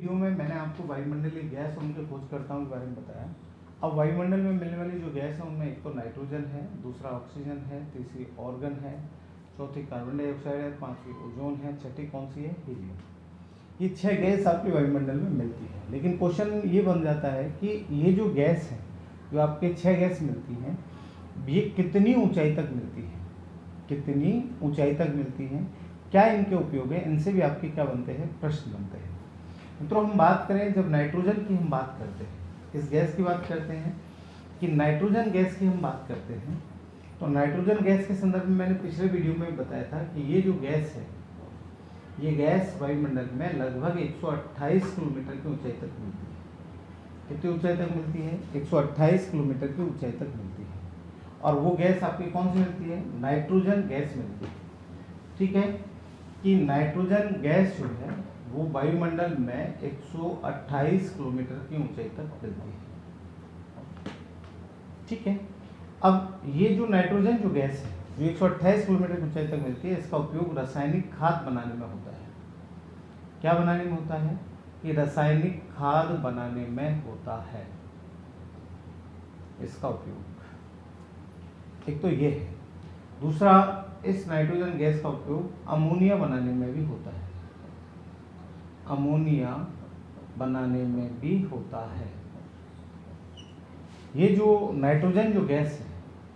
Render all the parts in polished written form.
Video में मैंने आपको वायुमंडलीय गैस और उनके खोजकर्ताओं के बारे में बताया। अब वायुमंडल में मिलने वाली जो गैस है उनमें एक तो नाइट्रोजन है, दूसरा ऑक्सीजन है, तीसरी ऑर्गन है, चौथी कार्बन डाइऑक्साइड है, पांचवी ओजोन है, छठी कौन सी है? हीलियम। ये 6 गैस आपके वायुमंडल में मिलती है। लेकिन क्वेश्चन ये बन जाता है कि ये जो गैस है, जो आपके 6 गैस मिलती हैं, ये कितनी ऊंचाई तक मिलती है, कितनी ऊंचाई तक मिलती हैं, क्या इनके उपयोग है, इनसे भी आपके क्या बनते हैं? प्रश्न बनते हैं। मित्रों, हम बात करें जब नाइट्रोजन की हम बात करते हैं, किस गैस की बात करते हैं कि नाइट्रोजन गैस की हम बात करते हैं, तो नाइट्रोजन गैस के संदर्भ में मैंने पिछले वीडियो में बताया था कि ये जो गैस है, ये गैस वायुमंडल में लगभग 128 किलोमीटर की ऊंचाई तक मिलती है। कितनी ऊंचाई तक मिलती है? 128 किलोमीटर की ऊंचाई तक मिलती है। और वो गैस आपकी कौन सी मिलती है? नाइट्रोजन गैस मिलती है। ठीक है कि नाइट्रोजन गैस जो है वो वायुमंडल में 128 किलोमीटर की ऊंचाई तक मिलती है। ठीक है, अब ये जो नाइट्रोजन जो गैस है जो 128 किलोमीटर की ऊंचाई तक मिलती है, इसका उपयोग रासायनिक खाद बनाने में होता है। क्या बनाने में होता है? कि रासायनिक खाद बनाने में होता है इसका उपयोग। एक तो ये है। दूसरा, इस नाइट्रोजन गैस का उपयोग अमोनिया बनाने में भी होता है। अमोनिया बनाने में भी होता है। ये जो नाइट्रोजन जो गैस है,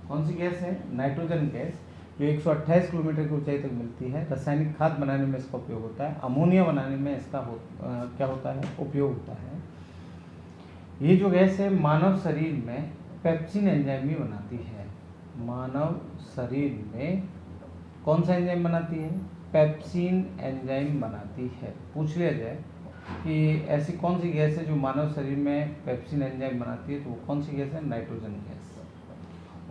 कौन सी गैस है? नाइट्रोजन गैस, जो 128 किलोमीटर की ऊंचाई तक मिलती है, रासायनिक खाद बनाने में इसका उपयोग होता है, अमोनिया बनाने में इसका क्या होता है? उपयोग होता है। ये जो गैस है मानव शरीर में पेप्सिन एंजाइम भी बनाती है। मानव शरीर में कौन सा एंजाइम बनाती है? पेप्सिन एंजाइम बनाती है। पूछ लिया जाए कि ऐसी कौन सी गैस है जो मानव शरीर में पेप्सिन एंजाइम बनाती है, तो वो कौन सी गैस है? Nitrogen gas.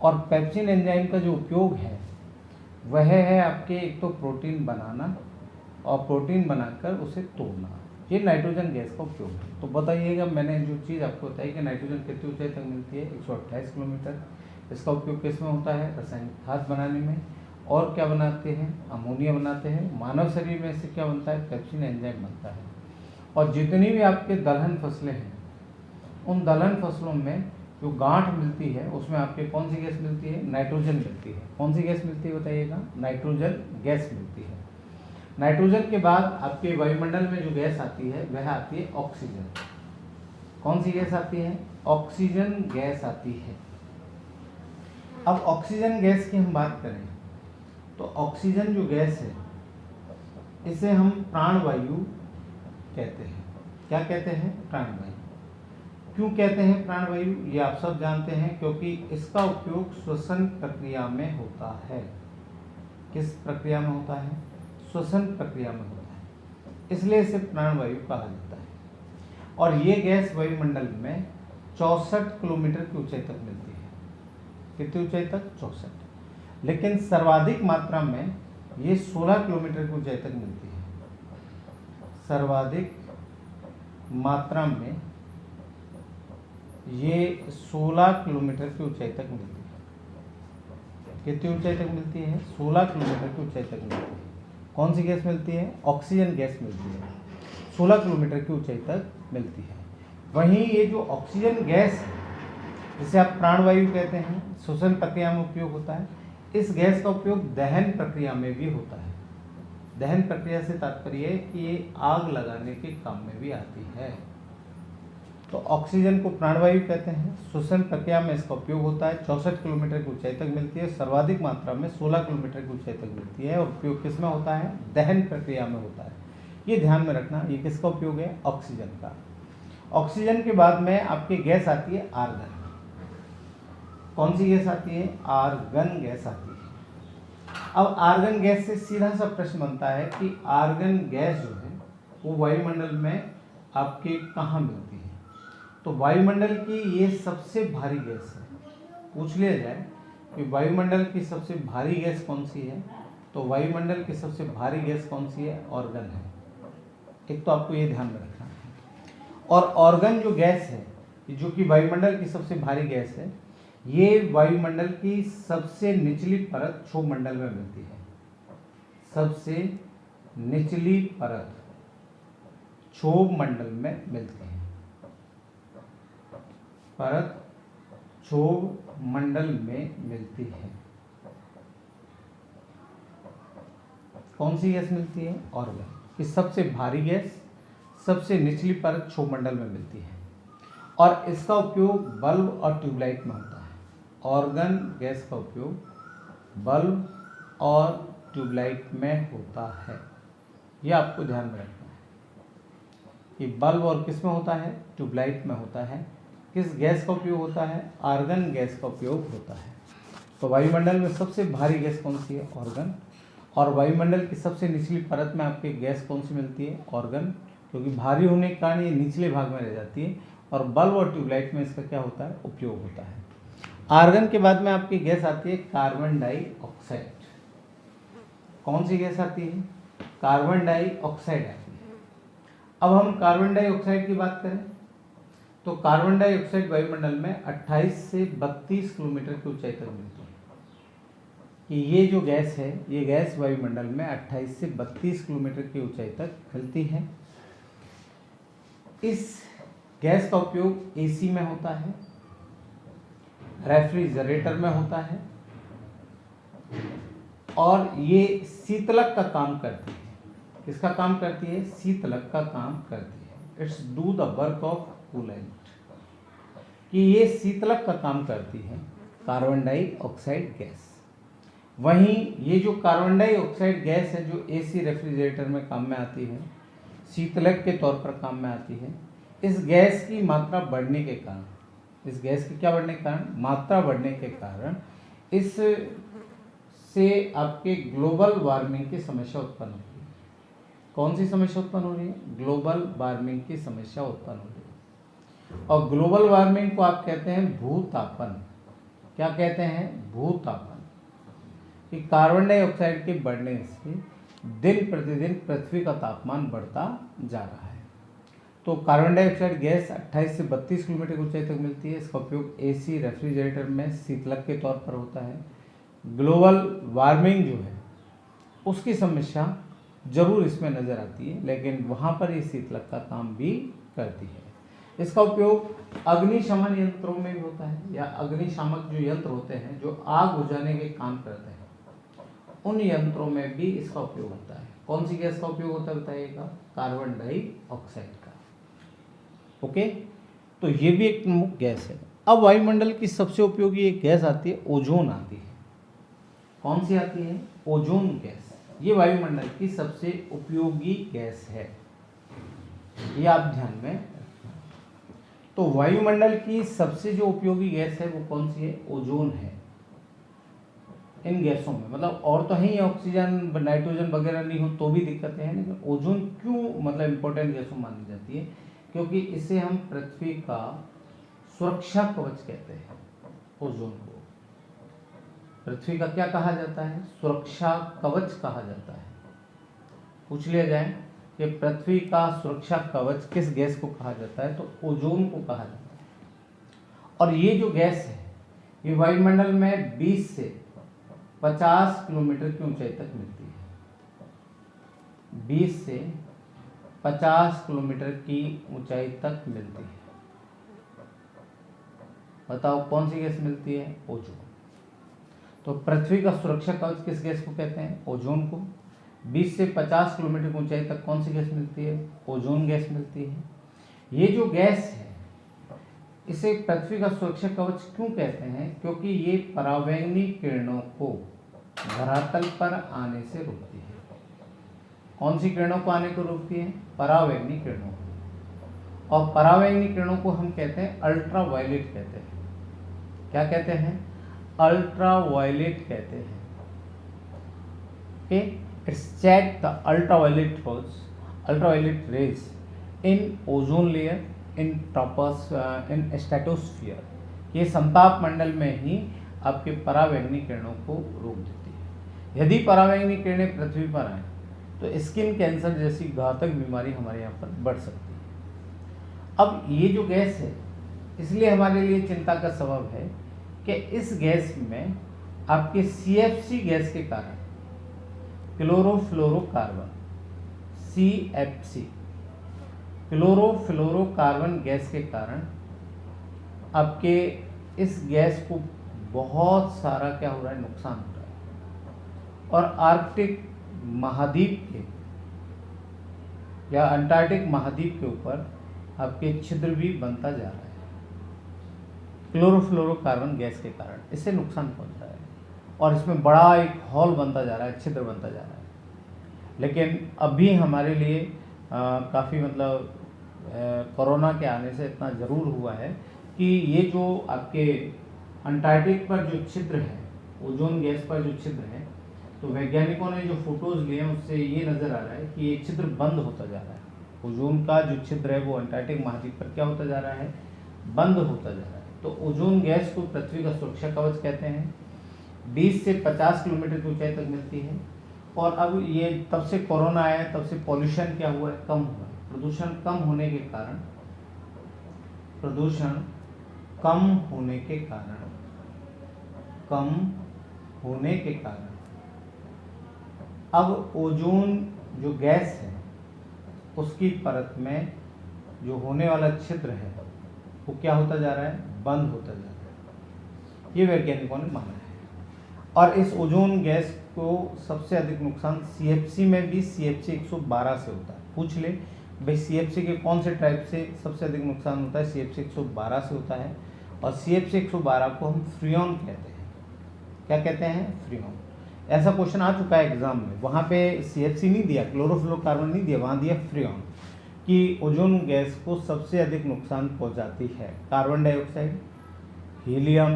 और पेप्सिन एंजाइम का जो उपयोग है वह है आपके एक तो प्रोटीन बनाना और प्रोटीन बनाकर उसे तोड़ना। ये नाइट्रोजन गैस का उपयोग है। तो बताइएगा, मैंने जो चीज़ आपको बताई कि नाइट्रोजन कितनी ऊंचाई तक मिलती है? 128 किलोमीटर। इसका उपयोग किस में होता है? रासायनिक खाद बनाने में। और क्या बनाते हैं? अमोनिया बनाते हैं। मानव शरीर में इससे क्या बनता है? पेप्सिन एंजाइम बनता है। और जितनी भी आपके दलहन फसलें हैं, उन दलहन फसलों में जो गांठ मिलती है उसमें आपके कौन सी गैस मिलती है? नाइट्रोजन मिलती है। कौन सी गैस मिलती है बताइएगा? नाइट्रोजन गैस मिलती है। नाइट्रोजन के बाद आपके वायुमंडल में जो गैस आती है वह आती है ऑक्सीजन। कौन सी गैस आती है? ऑक्सीजन गैस आती है। अब ऑक्सीजन गैस की हम बात करें तो ऑक्सीजन जो गैस है इसे हम प्राणवायु कहते हैं। क्या कहते हैं? प्राणवायु। क्यों कहते हैं प्राणवायु? ये आप सब जानते हैं, क्योंकि इसका उपयोग श्वसन प्रक्रिया में होता है। किस प्रक्रिया में होता है? श्वसन प्रक्रिया में होता है, इसलिए इसे प्राणवायु कहा जाता है। और ये गैस वायुमंडल में 64 किलोमीटर की ऊंचाई तक मिलती है। कितनी ऊंचाई तक? 64। लेकिन सर्वाधिक मात्रा में ये 16 किलोमीटर की ऊंचाई तक मिलती है। सर्वाधिक मात्रा में ये 16 किलोमीटर की ऊंचाई तक मिलती है। कितनी ऊंचाई तक मिलती है? 16 किलोमीटर की ऊंचाई तक मिलती है। कौन सी गैस मिलती है? ऑक्सीजन गैस मिलती है। 16 किलोमीटर की ऊंचाई तक मिलती है। वहीं ये जो ऑक्सीजन गैस है, जिसे आप प्राणवायु कहते हैं, श्वसन प्रक्रिया में उपयोग होता है। इस गैस का उपयोग दहन प्रक्रिया में भी होता है। दहन प्रक्रिया से तात्पर्य है कि ये आग लगाने के काम में भी आती है। तो ऑक्सीजन को प्राणवायु कहते हैं। श्वसन प्रक्रिया में इसका उपयोग होता है। 64 किलोमीटर की ऊंचाई तक मिलती है। सर्वाधिक मात्रा में 16 किलोमीटर की ऊंचाई तक मिलती है। और उपयोग किस में होता है? दहन प्रक्रिया में होता है। ये ध्यान में रखना, ये किसका उपयोग है? ऑक्सीजन का। ऑक्सीजन के बाद में आपकी गैस आती है आर्गन। कौन सी गैस आती है? आर्गन गैस आती है। अब आर्गन गैस से सीधा सा प्रश्न बनता है कि आर्गन गैस जो है वो वायुमंडल में आपके कहाँ मिलती है? तो वायुमंडल की ये सबसे भारी गैस है। पूछ लिया जाए कि वायुमंडल की सबसे भारी गैस कौन सी है, तो वायुमंडल की सबसे भारी गैस कौन सी है? ऑर्गन है। एक तो आपको ये ध्यान में रखना है। और ऑर्गन जो गैस है, जो कि वायुमंडल की सबसे भारी गैस है, ये वायुमंडल की सबसे निचली परत क्षोभमंडल में मिलती है। सबसे निचली परत क्षोभ मंडल में मिलते हैं। परत क्षोभ मंडल में मिलती है। कौन सी गैस मिलती है? ऑर्गन। कि सबसे भारी गैस सबसे निचली परत क्षोभ मंडल में मिलती है और इसका उपयोग बल्ब और ट्यूबलाइट में होता है। ऑर्गन गैस का उपयोग बल्ब और ट्यूबलाइट में होता है। यह आपको ध्यान में रखना है कि बल्ब और किस में होता है? ट्यूबलाइट में होता है। किस गैस का उपयोग होता है? आर्गन गैस का उपयोग होता है। तो वायुमंडल में सबसे भारी गैस कौन सी है? ऑर्गन। और वायुमंडल की सबसे निचली परत में आपके गैस कौन सी मिलती है? ऑर्गन, क्योंकि भारी होने के कारण ये निचले भाग में रह जाती है और बल्ब और ट्यूबलाइट में इसका क्या होता है? उपयोग होता है। आर्गन के बाद में आपकी गैस आती है कार्बन डाइऑक्साइड। कौन सी गैस आती है? कार्बन डाइऑक्साइड आती है। अब हम कार्बन डाइऑक्साइड की बात करें तो कार्बन डाइऑक्साइड वायुमंडल में 28 से 32 किलोमीटर की ऊंचाई तक मिलती है। कि ये जो गैस है, ये गैस वायुमंडल में 28 से 32 किलोमीटर की ऊंचाई तक मिलती है। इस गैस का उपयोग एसी में होता है, रेफ्रिजरेटर में होता है और ये शीतलक का काम करती है। किसका काम करती है? शीतलक का काम करती है। It's do the work of coolant. कि ये शीतलक का काम करती है कार्बन डाइऑक्साइड गैस। वहीं ये जो कार्बन डाइऑक्साइड गैस है जो एसी रेफ्रिजरेटर में काम में आती है, शीतलक के तौर पर काम में आती है, इस गैस की मात्रा बढ़ने के कारण, इस गैस की क्या बढ़ने के कारण? मात्रा बढ़ने के कारण इस से आपके ग्लोबल वार्मिंग की समस्या उत्पन्न होती है। कौन सी समस्या उत्पन्न हो रही है? ग्लोबल वार्मिंग की समस्या उत्पन्न हो रही है। और ग्लोबल वार्मिंग को आप कहते हैं भूतापन। क्या कहते हैं? भूतापन। कि कार्बन डाइऑक्साइड के बढ़ने से दिन प्रतिदिन पृथ्वी का तापमान बढ़ता जा रहा है। तो कार्बन डाइऑक्साइड गैस 28 से 32 किलोमीटर की ऊंचाई तक मिलती है। इसका उपयोग एसी रेफ्रिजरेटर में शीतलक के तौर पर होता है। ग्लोबल वार्मिंग जो है उसकी समस्या जरूर इसमें नज़र आती है, लेकिन वहाँ पर ये शीतलक का काम भी करती है। इसका उपयोग अग्निशमन यंत्रों में भी होता है, या अग्निशामक जो यंत्र होते हैं जो आग बुझाने के काम करते हैं, उन यंत्रों में भी इसका उपयोग होता है। कौन सी गैस का उपयोग होता है बताइएगा? कार्बन डाइऑक्साइड का। ओके, तो ये भी एक प्रमुख गैस है। अब वायुमंडल की सबसे उपयोगी एक गैस आती है, ओजोन आती है। कौन सी आती है? Ozone gas. ये वायुमंडल की सबसे उपयोगी गैस है, ये आप ध्यान में रखना। तो वायुमंडल की सबसे जो उपयोगी गैस है वो कौन सी है? ओजोन है। इन गैसों में मतलब और तो है ऑक्सीजन नाइट्रोजन वगैरह नहीं हो तो भी दिक्कतें हैं, लेकिन ओजोन क्यों मतलब इम्पोर्टेंट गैसों मानी जाती है? क्योंकि इसे हम पृथ्वी का सुरक्षा कवच कहते हैं। ओजोन को पृथ्वी का क्या कहा जाता है? सुरक्षा कवच कहा जाता है। पूछ लिया जाए कि पृथ्वी का सुरक्षा कवच किस गैस को कहा जाता है, तो ओजोन को कहा जाता है। और ये जो गैस है ये वायुमंडल में 20 से 50 किलोमीटर की ऊंचाई तक मिलती है। 20 से 50 किलोमीटर की ऊंचाई तक मिलती है। बताओ कौन सी गैस मिलती है? ओजोन। तो पृथ्वी का सुरक्षा कवच किस गैस को कहते हैं? ओजोन को। 20 से 50 किलोमीटर की ऊंचाई तक कौन सी गैस मिलती है? ओजोन गैस मिलती है। ये जो गैस है इसे पृथ्वी का सुरक्षा कवच क्यों कहते हैं? क्योंकि ये परावैंगनिक किरणों को धरातल पर आने से रोकती है। कौन सी किरणों को आने को रोकती है? परावैंगनिक किरणों को। और परावैंगनिक किरणों को हम कहते हैं अल्ट्रावायलेट कहते हैं। क्या कहते हैं? अल्ट्रावायलेट कहते हैं। Okay, it's check the ultraviolet rays in ozone layer in stratosphere. ये समताप मंडल में ही आपके परावैंगनिक किरणों को रोक देती है। यदि परावैंगनिक किरणें पृथ्वी पर आए तो स्किन कैंसर जैसी घातक बीमारी हमारे यहाँ पर बढ़ सकती है। अब ये जो गैस है इसलिए हमारे लिए चिंता का सबब है कि इस गैस में आपके CFC गैस के कारण क्लोरोफ्लोरोकार्बन CFC क्लोरोफ्लोरोकार्बन गैस के कारण आपके इस गैस को बहुत सारा क्या हो रहा है, नुकसान हो रहा है। और आर्कटिक महाद्वीप के या अंटार्कटिक महाद्वीप के ऊपर आपके छिद्र भी बनता जा रहा है क्लोरोफ्लोरोकार्बन गैस के कारण, इससे नुकसान पहुंच रहा है और इसमें बड़ा एक हॉल बनता जा रहा है, छिद्र बनता जा रहा है। लेकिन अभी हमारे लिए काफ़ी मतलब कोरोना के आने से इतना ज़रूर हुआ है कि ये जो आपके अंटार्कटिक पर जो छिद्र है, ओजोन गैस पर जो छिद्र है, तो वैज्ञानिकों ने जो फोटोज़ लिए हैं उससे ये नज़र आ रहा है कि ये छिद्र बंद होता जा रहा है। ओजोन का जो छिद्र है वो अंटार्कटिक महाद्वीप पर क्या होता जा रहा है, बंद होता जा रहा है। तो ओजोन गैस को पृथ्वी का सुरक्षा कवच कहते हैं। 20 से 50 किलोमीटर की ऊंचाई तक मिलती है। और अब ये तब से कोरोना आया तब से पॉल्यूशन क्या हुआ है, कम हुआ है। प्रदूषण कम होने के कारण अब ओजोन जो गैस है उसकी परत में जो होने वाला छिद्र है वो क्या होता जा रहा है, बंद होता जा रहा है। ये वैज्ञानिकों ने माना है। और इस ओजोन गैस को सबसे अधिक नुकसान CFC में भी CFC 112 से होता है। पूछ ले भाई CFC के कौन से टाइप से सबसे अधिक नुकसान होता है, CFC 112 से होता है। और CFC 112 को हम फ्रियोन कहते हैं। क्या कहते हैं, फ्रियोन। ऐसा क्वेश्चन आ चुका है एग्जाम में, वहाँ पे CFC नहीं दिया, क्लोरोफ्लोरोकार्बन नहीं दिया, वहाँ दिया फ्रियोन, कि ओजोन गैस को सबसे अधिक नुकसान पहुँचाती है कार्बन डाइऑक्साइड, हीलियम,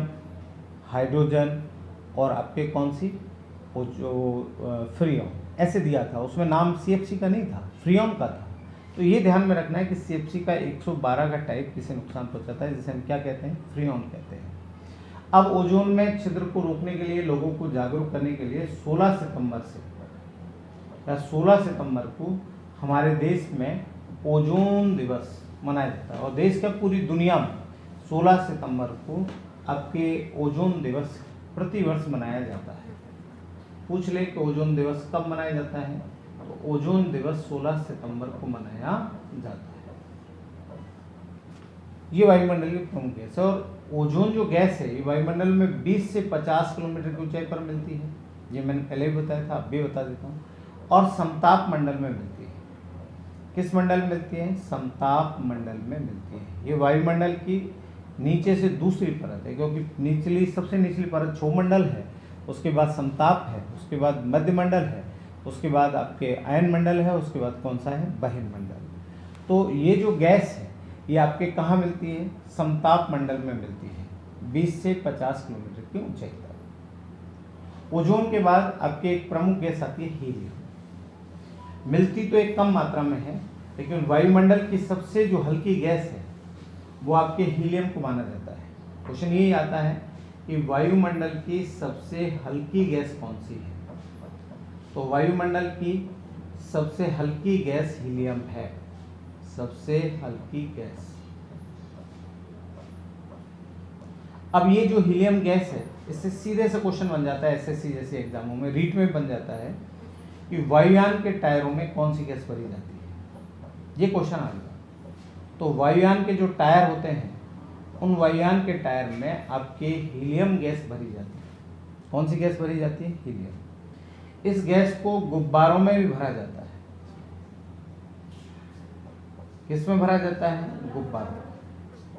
हाइड्रोजन और आपके कौन सी, वो जो फ्रियोन, ऐसे दिया था। उसमें नाम CFC का नहीं था, फ्रियोन का था। तो ये ध्यान में रखना है कि CFC का 112 का टाइप किसे नुकसान पहुंचाता है, जिसे हम क्या कहते हैं, फ्रियोन कहते हैं। अब ओजोन में छिद्र को रोकने के लिए, लोगों को जागरूक करने के लिए 16 सितंबर को हमारे देश में ओजोन दिवस मनाया जाता है। और देश का पूरी दुनिया में 16 सितंबर को आपके ओजोन दिवस प्रतिवर्ष मनाया जाता है। पूछ ले कि ओजोन दिवस कब मनाया जाता है, तो ओजोन दिवस 16 सितंबर को मनाया जाता है। ये वायुमंडलीय प्रमुख गैस है। और ओजोन जो गैस है ये वायुमंडल में 20 से 50 किलोमीटर की ऊंचाई पर मिलती है। ये मैंने पहले भी बताया था, अब भी बता देता हूँ। और समताप मंडल में मिलती है। किस मंडल में मिलती है, समताप मंडल में मिलती है। ये वायुमंडल की नीचे से दूसरी परत है, क्योंकि सबसे निचली परत क्षोमंडल है, उसके बाद समताप है, उसके बाद मध्यमंडल है, उसके बाद आपके अयन मंडल है, उसके बाद कौन सा है, बहिर्मंडल। तो ये जो गैस है ये आपके कहाँ मिलती है, समताप मंडल में मिलती है, 20 से 50 किलोमीटर की ऊंचाई पर। ओजोन के बाद आपके एक प्रमुख गैस आती है हीलियम। मिलती तो एक कम मात्रा में है, लेकिन वायुमंडल की सबसे जो हल्की गैस है वो आपके हीलियम को माना जाता है। क्वेश्चन यही आता है कि वायुमंडल की सबसे हल्की गैस कौन सी है, तो वायुमंडल की सबसे हल्की गैस हीलियम है, सबसे हल्की गैस। अब ये जो हीलियम गैस है इससे सीधे से क्वेश्चन बन जाता है SSC जैसे एग्जामों में, रीट में बन जाता है कि वायुयान के टायरों में कौन सी गैस भरी जाती है, ये क्वेश्चन आ गया। तो वायुयान के जो टायर होते हैं उन वायुयान के टायर में आपके हीलियम गैस भरी जाती है। कौन सी गैस भरी जाती है, हीलियम। इस गैस को गुब्बारों में भी भरा जाता है। किस में भरा जाता है, गुब्बारों।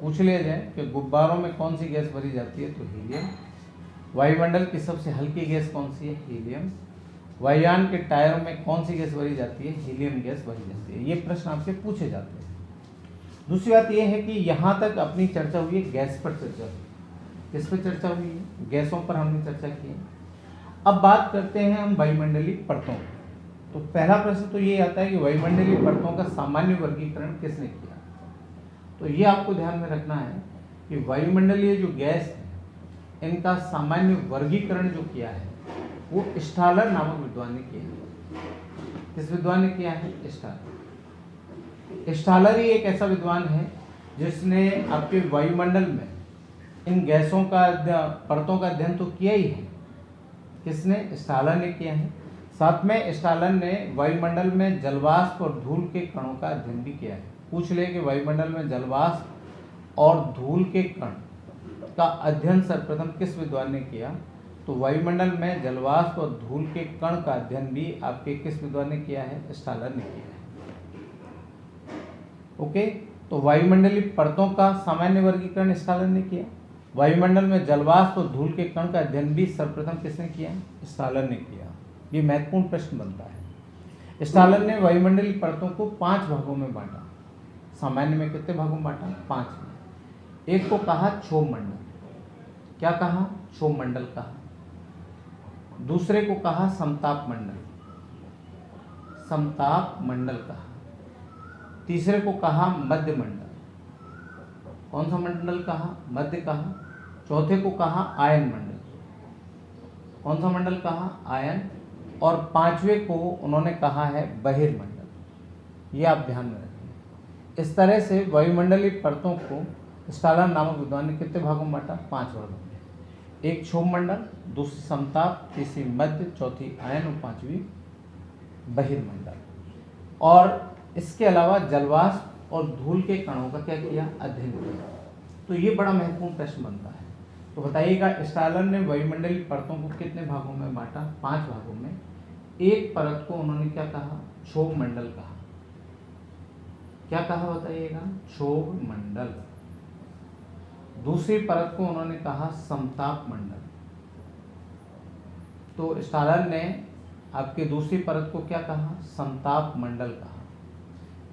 पूछ लिया जाए कि गुब्बारों में कौन सी गैस भरी जाती है, तो हीलियम। वायुमंडल की सबसे हल्की गैस कौन सी है, हीलियम। वायुयान के टायरों में कौन सी गैस भरी जाती है, हीलियम गैस भरी जाती है। ये प्रश्न आपसे पूछे जाते हैं। दूसरी बात यह है कि यहाँ तक अपनी चर्चा हुई है गैस पर चर्चा हुई। किस पर चर्चा हुई है, गैसों पर हमने चर्चा की है। अब बात करते हैं हम वायुमंडलीय परतों की। तो पहला प्रश्न तो ये आता है कि वायुमंडलीय परतों का सामान्य वर्गीकरण किसने किया। तो ये आपको ध्यान में रखना है कि वायुमंडलीय जो गैस है इनका सामान्य वर्गीकरण जो किया है वो स्टालर नामक विद्वान ने किया है। किस विद्वान ने किया है, स्टालर। स्टालर ही एक ऐसा विद्वान है जिसने आपके वायुमंडल में इन गैसों का परतों का अध्ययन तो किया ही है। किसने, स्टालर ने किया है। साथ में स्टालर ने वायुमंडल में जलवाष्प और धूल के कणों का अध्ययन भी किया है। पूछ ले कि वायुमंडल में जलवाष्प और धूल के कण का अध्ययन सर्वप्रथम किस विद्वान ने किया, तो वायुमंडल में जलवाष्प और धूल के कण का अध्ययन भी आपके किस विद्वान ने किया है, स्टालर ने किया है। ओके, तो वायुमंडलीय परतों का सामान्य वर्गीकरण स्टालर ने किया। वायुमंडल में जलवाष्प और धूल के कण का अध्ययन भी सर्वप्रथम किसने किया, स्टालर ने किया। ये महत्वपूर्ण प्रश्न बनता है। स्टालर ने वायुमंडलीय परतों को 5 भागों में बांटा। सामान्य में कितने भागों में बांटा, 5 में। एक को कहा क्षोभ मंडल, क्या कहा, क्षोभ मंडल कहा। दूसरे को कहा समताप मंडल, समताप मंडल कहा। तीसरे को कहा मध्य मंडल, कौन सा मंडल कहा, मध्य कहा। चौथे को कहा आयन मंडल, कौन सा मंडल कहा, आयन। और 5वें को उन्होंने कहा है बहिर्मंडल। ये आप ध्यान में रखें। इस तरह से वायुमंडलीय परतों को स्टालर नामक विद्वान ने कितने भागों में बांटा, 5 भागों में। एक क्षोभ मंडल, दूसरी समताप, तीसरी मध्य, चौथी आयन और 5वीं बहिर्मंडल। और इसके अलावा जलवाष्प और धूल के कणों का क्या किया, अध्ययन किया। तो ये बड़ा महत्वपूर्ण प्रश्न बनता है। तो बताइएगा स्टालर ने वायुमंडलीय परतों को कितने भागों में बांटा, 5 भागों में। एक परत को उन्होंने क्या कहा, क्षोभ मंडल कहा। क्या कहा बताइएगा, क्षोभ मंडल। दूसरी परत को उन्होंने कहा समताप मंडल। तो स्टालर ने आपके दूसरी परत को क्या कहा, समताप मंडल कहा।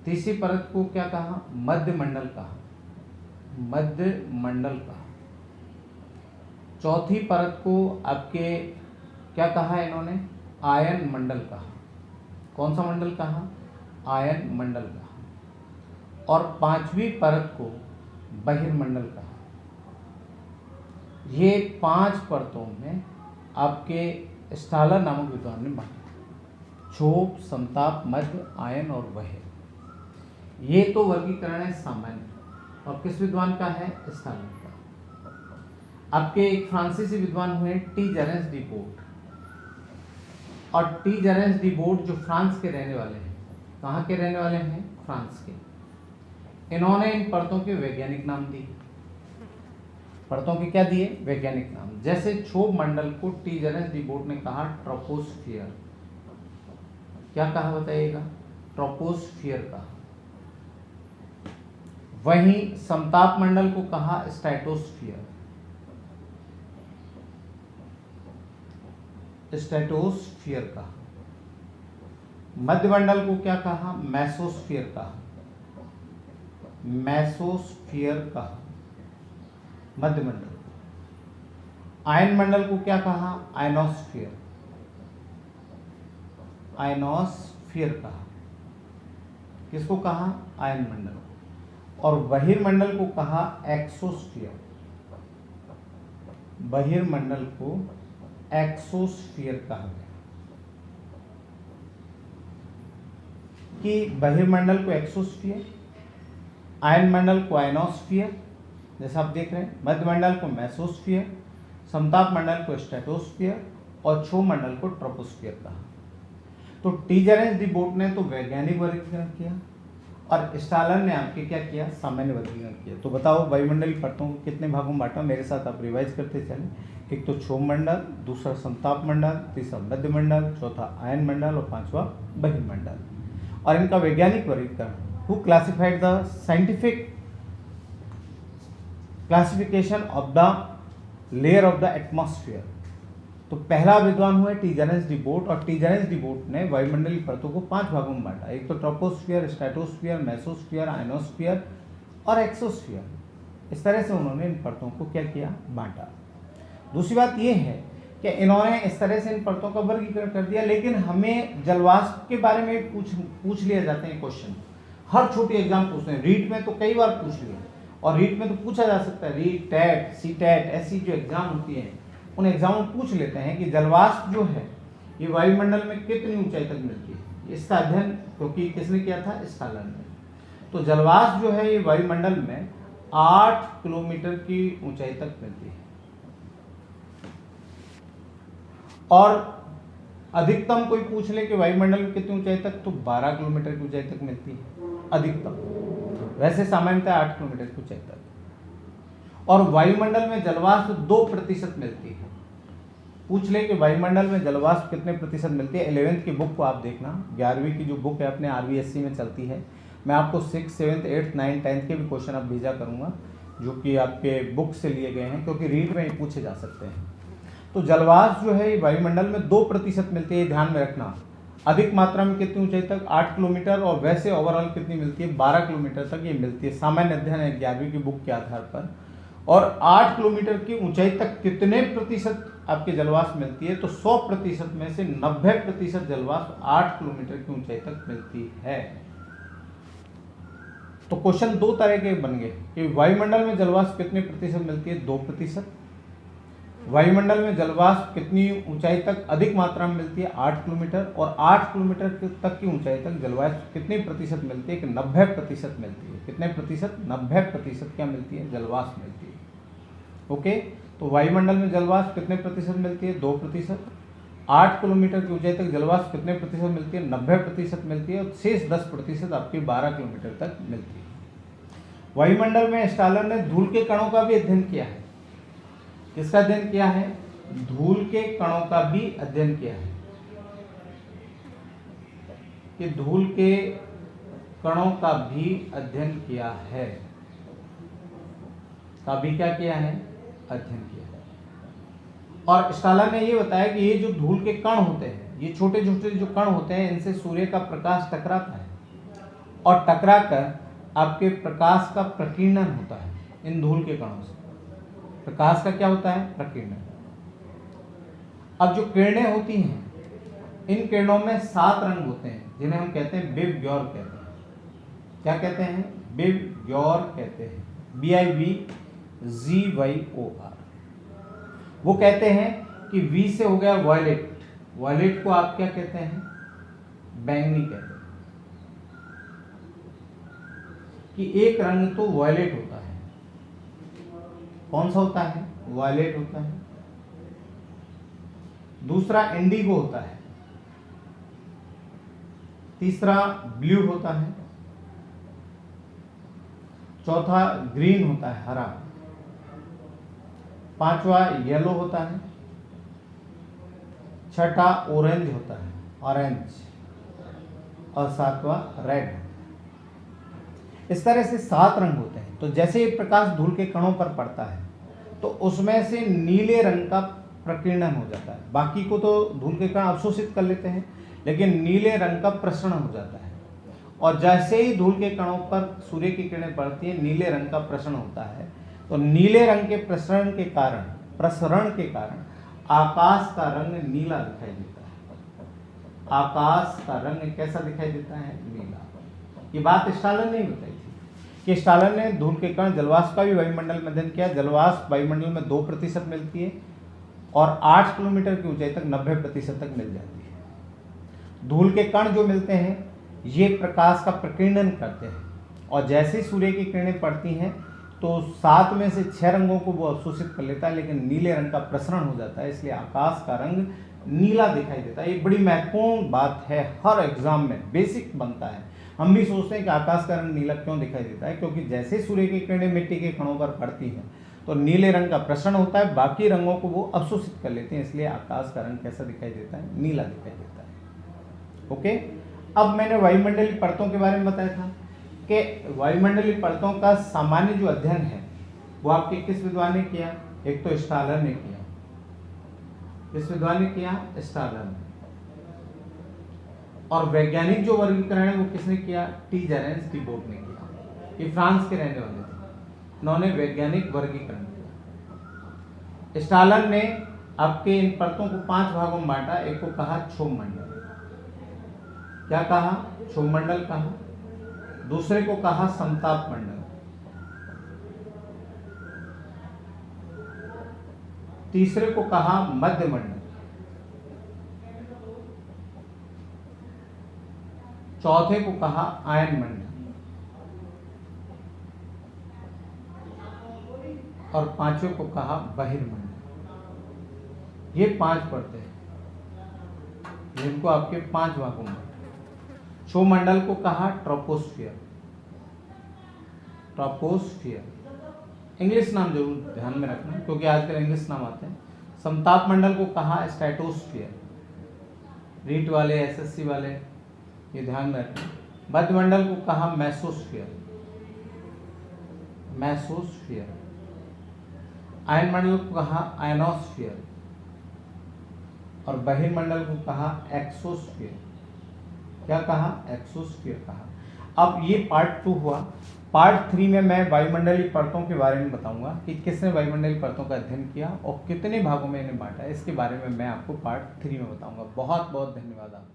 तीसरी परत को क्या कहा, मध्य मंडल कहा, मध्य मंडल कहा। चौथी परत को आपके क्या कहा इन्होंने, आयन मंडल कहा। कौन सा मंडल कहा, आयन मंडल कहा। और 5वीं परत को बहिर्मंडल कहा। ये 5 परतों में आपके स्टालर नामक विद्वान ने बांटा, क्षोभ, समताप, मध्य, आयन और बहिर। ये तो वर्गीकरण है सामान्य, और किस विद्वान का है, स्टालर का। आपके एक फ्रांसीसी विद्वान हुए टी जेरेंस डी बोट। और टी जेरेंस डी बोट जो फ्रांस के रहने वाले हैं, कहाँ के रहने वाले हैं, फ्रांस के। इन्होंने इन परतों के वैज्ञानिक नाम दिए। परतों के क्या दिए, वैज्ञानिक नाम। जैसे क्षोभ मंडल को टी जेरेंस डी बोट ने कहा ट्रोपोस्फियर। क्या कहा बताइएगा, ट्रोपोस्फियर कहा। वहीं समताप मंडल को कहा स्ट्रेटोस्फियर, स्ट्रेटोस्फियर कहा। मध्य मंडल को क्या कहा, मेसोस्फियर कहा, मेसोस्फियर कहा मध्य मंडल। आयन मंडल को क्या कहा, आयनोस्फियर, आयनोस्फियर कहा। किसको कहा, आयन मंडल। और बहिर्मंडल को कहा एक्सोस्फियर, बहिर्मंडल को एक्सोस्फियर कहा गया। कि बहिर्मंडल को एक्सोस्फियर, आयन मंडल को आयनोस्फियर, जैसा आप देख रहे हैं, मध्य मंडल को मेसोस्फियर, समताप मंडल को स्ट्रेटोस्फियर और क्षोभ मंडल को ट्रोपोस्फियर कहा। तो टी जेरेंस डी बोट ने तो वैज्ञानिक वर्गीकरण किया, और स्टालर ने आपके क्या किया, सामान्य वर्गीकरण किया। तो बताओ वायुमंडलीय परतों को कितने भागों में बांटा, मेरे साथ आप रिवाइज करते चलें। एक तो क्षोभ मंडल, दूसरा समताप मंडल, तीसरा मध्य मंडल, चौथा आयन मंडल और 5वां बहिर्मंडल। और इनका वैज्ञानिक वर्गीकरण, who classified the scientific classification of the layer of the atmosphere. तो पहला विद्वान हुआ टी जेरेंस डी बोट, और टी जेरेंस डी बोट ने वायुमंडलीय परतों को 5 भागों में बांटा। एक तो ट्रोपोस्फियर, स्ट्रेटोस्फियर, मेसोस्फियर, आयनोस्फियर और एक्सोस्फियर। इस तरह से उन्होंने इन परतों को क्या किया, बांटा। दूसरी बात यह है कि इन्होंने इस तरह से इन परतों का वर्गीकरण कर दिया, लेकिन हमें जलवाष्प के बारे में पूछ लिए जाते हैं क्वेश्चन। हर छोटी एग्जाम पूछते हैं, रीट में तो कई बार पूछ लिया, और रीट में तो पूछा जा सकता है। रीट, टेट, सी टेट, ऐसी जो एग्जाम होती है उन एग्जाम में पूछ लेते हैं कि जलवाष्प जो है ये वायुमंडल में कितनी ऊंचाई तक मिलती है। इसका अध्ययन क्योंकि किसने किया था, स्टालर ने। तो जलवाष्प जो है ये वायुमंडल में 8 किलोमीटर की ऊंचाई तक मिलती है, और अधिकतम कोई पूछ ले कि वायुमंडल में कितनी ऊंचाई तक, तो 12 किलोमीटर की ऊंचाई तक मिलती है अधिकतम। वैसे सामान्यतः 8 किलोमीटर की ऊंचाई तक। और वायुमंडल में जलवाष्प 2% मिलती है। पूछ ले कि वायुमंडल में जलवाष्प कितने प्रतिशत मिलती है। 11th की बुक को आप देखना, 11वीं की जो बुक है अपने RVSC में चलती है। मैं आपको 6, 7, 8, 9, 10 के भी क्वेश्चन अब भेजा करूँगा जो कि आपके बुक से लिए गए हैं, क्योंकि रीड में ही पूछे जा सकते हैं। तो जलवाष्प जो है वायुमंडल में 2% मिलती है, ध्यान में रखना। अधिक मात्रा में कितनी ऊंचाई तक? 8 किलोमीटर। और वैसे ओवरऑल कितनी मिलती है? 12 किलोमीटर तक ये मिलती है। सामान्य अध्ययन है 11वीं की बुक के आधार पर। और 8 किलोमीटर की ऊंचाई तक कितने प्रतिशत आपके जलवाष्प मिलती है? तो 100% में से 90% जलवाष्प 8 किलोमीटर की ऊंचाई तक मिलती है। तो क्वेश्चन 2 तरह के बन गए कि वायुमंडल में जलवाष्प कितने प्रतिशत मिलती है? 2%। वायुमंडल में जलवाष्प कितनी ऊंचाई तक अधिक मात्रा में मिलती है? 8 किलोमीटर। और 8 किलोमीटर तक की ऊंचाई तक जलवाष्प कितनी प्रतिशत मिलती है? कि 90% मिलती है। कितने प्रतिशत? 90% क्या मिलती है? जलवाष्प मिलती है। ओके, तो वायुमंडल में जलवाष्प कितने प्रतिशत मिलती है? 2%। 8 किलोमीटर की ऊंचाई तक जलवाष्प कितने प्रतिशत मिलती है? 90% मिलती है। और शेष 10% आपकी 12 किलोमीटर तक मिलती है। वायुमंडल में स्टालर ने धूल के कणों का भी अध्ययन किया है। किसका अध्ययन किया है? धूल के कणों का भी अध्ययन किया है कि धूल के कणों का भी अध्ययन किया है। का भी क्या किया है? अध्ययन किया है। और स्टालर ने ये बताया कि ये जो धूल के कण होते हैं, ये छोटे छोटे जो कण होते हैं, इनसे सूर्य का प्रकाश टकराता है और टकराकर आपके प्रकाश का प्रकीर्णन होता है। इन धूल के कणों से प्रकाश का क्या होता है? प्रकीर्णन। अब जो किरणें होती हैं, इन किरणों में 7 रंग होते हैं जिन्हें हम कहते हैं विबग्योर कहते हैं। क्या कहते हैं? विबग्योर कहते हैं। BIVGYOR। वो कहते हैं कि V से हो गया वायलेट। वायलेट को आप क्या कहते हैं? बैंगनी कहते हैं। कि एक रंग तो वायलेट होता है। कौन सा होता है? वायलेट होता है। दूसरा इंडिगो होता है। तीसरा ब्लू होता है। चौथा ग्रीन होता है, हरा। पांचवा येलो होता है। छठा ऑरेंज होता है, ऑरेंज। और सातवां रेड। इस तरह से 7 रंग होते हैं। तो जैसे ये प्रकाश धूल के कणों पर पड़ता है तो उसमें से नीले रंग का प्रकीर्णन हो जाता है। बाकी को तो धूल के कण अवशोषित कर लेते हैं, लेकिन नीले रंग का प्रसरण हो जाता है। और जैसे ही धूल के कणों पर सूर्य की किरणें पड़ती हैं, नीले रंग का प्रसरण होता है। तो नीले रंग के प्रसरण के कारण आकाश का रंग नीला दिखाई देता है। आकाश का रंग कैसा दिखाई देता है? नीला। ये बात स्टालर ने बताई थी कि स्टालर ने धूल के कण जलवाष्प का भी वायुमंडल में अध्ययन किया। जलवाष्प वायुमंडल में 2% मिलती है और 8 किलोमीटर की ऊंचाई तक 90% तक मिल जाती है। धूल के कण जो मिलते हैं ये प्रकाश का प्रकीर्णन करते हैं और जैसे ही सूर्य की किरणें पड़ती हैं तो 7 में से 6 रंगों को वो अवशोषित कर लेता है, लेकिन नीले रंग का प्रसरण हो जाता है, इसलिए आकाश का रंग नीला दिखाई देता है। ये बड़ी महत्वपूर्ण बात है, हर एग्जाम में बेसिक बनता है। हम भी सोचते हैं कि आकाश का रंग नीला क्यों दिखाई देता है, क्योंकि जैसे सूर्य की किरणें मिट्टी के कणों पर पड़ती हैं तो नीले रंग का प्रसरण होता है, बाकी रंगों को वो अवशोषित कर लेते हैं, इसलिए आकाश का रंग कैसा दिखाई देता है? नीला दिखाई देता है। ओके, अब मैंने वायुमंडलीय परतों के बारे में बताया था कि वायुमंडलीय परतों का सामान्य जो अध्ययन है वो आपके किस विद्वान ने किया? एक तो स्टालर ने किया। किस विद्वान ने किया? स्टालर ने। और वैज्ञानिक जो वर्गीकरण है वो किसने किया? टी. जेरेंस डी बोट ने किया। ये फ्रांस के रहने वाले थे, उन्होंने वैज्ञानिक वर्गीकरण किया। स्टालर ने आपके इन परतों को 5 भागों में बांटा। एक को कहा क्षोभमंडल। क्या कहा? क्षोभमंडल कहा। दूसरे को कहा समताप मंडल। तीसरे को कहा मध्य मंडल। चौथे को कहा आयन मंडल। और पांचवें को कहा बहिर्मंडल। ये 5 परतें हैं जिनको आपके 5 भागों में। क्षोभमंडल को कहा ट्रोपोस्फियर। ट्रोपोस्फियर। इंग्लिश नाम जरूर ध्यान में रखना क्योंकि आजकल इंग्लिश नाम आते हैं। समताप मंडल को कहा स्ट्रेटोस्फियर। रीट वाले, एसएससी वाले ये ध्यान में रखना। मध्यमंडल को कहा मेसोस्फियर। मेसोस्फियर। आयनमंडल को कहा आयनोस्फियर और बहिर्मंडल को कहा एक्सोस्फियर। क्या कहा? एक्सोस्फियर कहा। अब ये पार्ट 2 हुआ। पार्ट 3 में मैं वायुमंडलीय परतों के बारे में बताऊंगा कि किसने वायुमंडलीय परतों का अध्ययन किया और कितने भागों में इन्हें बांटा, इसके बारे में मैं आपको पार्ट 3 में बताऊंगा। बहुत बहुत धन्यवाद आपका।